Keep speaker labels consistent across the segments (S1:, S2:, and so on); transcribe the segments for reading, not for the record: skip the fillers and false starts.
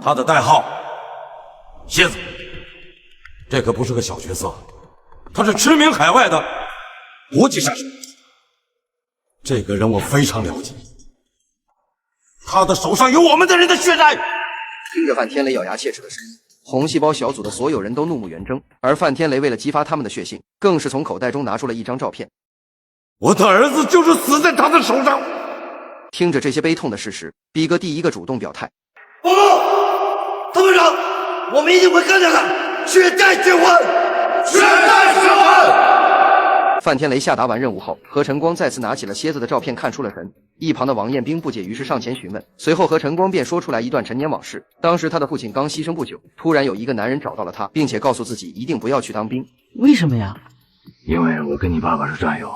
S1: 他的代号蝎子。这可不是个小角色，他是驰名海外的国际杀手。这个人我非常了解，他的手上有我们的人的血债。
S2: 听着范天雷咬牙切齿的声音，红细胞小组的所有人都怒目圆睁，而范天雷为了激发他们的血性，更是从口袋中拿出了一张照片。
S1: 我的儿子就是死在他的手上。
S2: 听着这些悲痛的事实，逼哥第一个主动表态：
S3: 报告，参谋长，我们一定会干掉他，血债血还，血债血还。
S2: 范天雷下达完任务后，何晨光再次拿起了蝎子的照片看出了神。一旁的王彦兵不解，于是上前询问。随后何晨光便说出来一段陈年往事。当时他的父亲刚牺牲不久，突然有一个男人找到了他，并且告诉自己一定不要去当兵。
S4: 为什么呀？
S5: 因为我跟你爸爸是战友，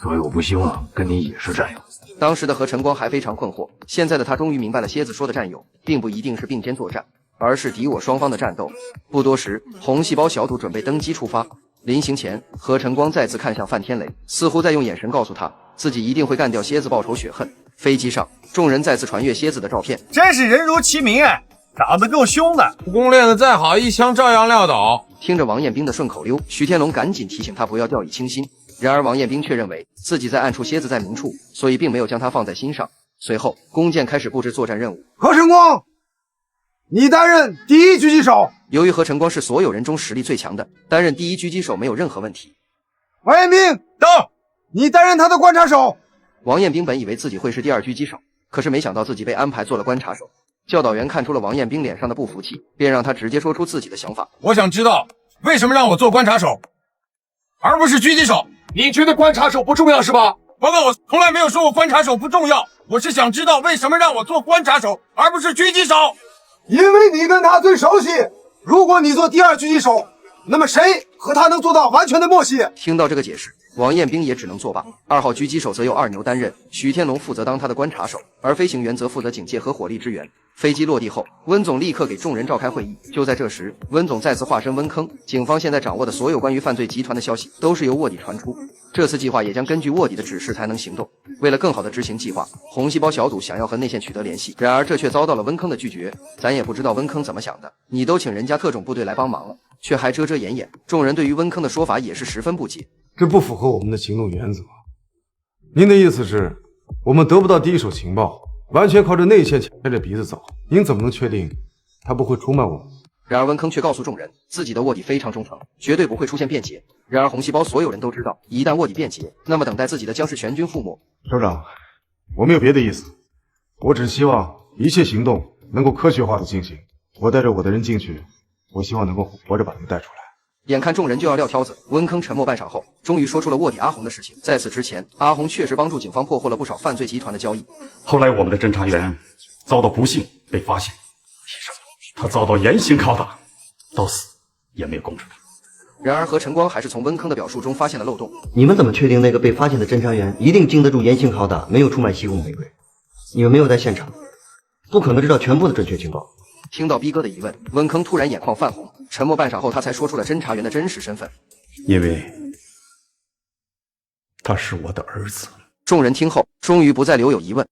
S5: 所以我不希望跟你也是战友。
S2: 当时的何晨光还非常困惑，现在的他终于明白了，蝎子说的战友并不一定是并肩作战，而是敌我双方的战斗。不多时，红细胞小组准备登机出发。临行前，何晨光再次看向范天雷，似乎在用眼神告诉他，自己一定会干掉蝎子报仇雪恨。飞机上，众人再次传阅蝎子的照片，
S6: 真是人如其名啊，长得够凶的。
S7: 武功练得再好，一枪照样撂倒。
S2: 听着王彦兵的顺口溜，徐天龙赶紧提醒他不要掉以轻心。然而王彦兵却认为自己在暗处，蝎子在明处，所以并没有将他放在心上。随后，弓箭开始布置作战任务。
S6: 何晨光，你担任第一狙击手。
S2: 由于何晨光是所有人中实力最强的，担任第一狙击手没有任何问题。
S6: 王彦兵到，你担任他的观察手。
S2: 王彦兵本以为自己会是第二狙击手，可是没想到自己被安排做了观察手。教导员看出了王彦兵脸上的不服气，便让他直接说出自己的想法。
S7: 我想知道为什么让我做观察手，而不是狙击手？
S8: 你觉得观察手不重要是吧？
S7: 报告，我从来没有说过观察手不重要，我是想知道为什么让我做观察手，而不是狙击手。
S6: 因为你跟他最熟悉。如果你做第二狙击手，那么谁和他能做到完全的默契？
S2: 听到这个解释，王彦兵也只能作罢。2号狙击手则由二牛担任，许天龙负责当他的观察手，而飞行员则负责警戒和火力支援。飞机落地后，温总立刻给众人召开会议。就在这时，温总再次化身温坑。警方现在掌握的所有关于犯罪集团的消息，都是由卧底传出。这次计划也将根据卧底的指示才能行动。为了更好的执行计划，红细胞小组想要和内线取得联系，然而这却遭到了温坑的拒绝。咱也不知道温坑怎么想的，你都请人家特种部队来帮忙了，却还遮遮掩掩。众人对于温坑的说法也是十分不解。
S9: 这不符合我们的行动原则。您的意思是，我们得不到第一手情报，完全靠着内线牵着鼻子走，您怎么能确定他不会出卖我们？
S2: 然而温坑却告诉众人，自己的卧底非常忠诚，绝对不会出现变节。然而红细胞所有人都知道，一旦卧底变节，那么等待自己的将是全军覆没。
S9: 首长，我没有别的意思，我只希望一切行动能够科学化的进行。我带着我的人进去，我希望能够活着把他们带出来。
S2: 眼看众人就要撂挑子，温坑沉默半晌后，终于说出了卧底阿红的事情。在此之前，阿红确实帮助警方破获了不少犯罪集团的交易。
S5: 后来我们的侦查员遭到不幸被发现，他遭到严刑拷打，到死也没有供出来。
S2: 然而何晨光还是从温坑的表述中发现了漏洞。
S3: 你们怎么确定那个被发现的侦查员一定经得住严刑拷打，没有出卖西贡玫瑰？你们没有在现场，不可能知道全部的准确情报。
S2: 听到逼哥的疑问，温坑突然眼眶泛红，沉默半晌后，他才说出了侦查员的真实身份。
S5: 因为他是我的儿子。
S2: 众人听后，终于不再留有疑问。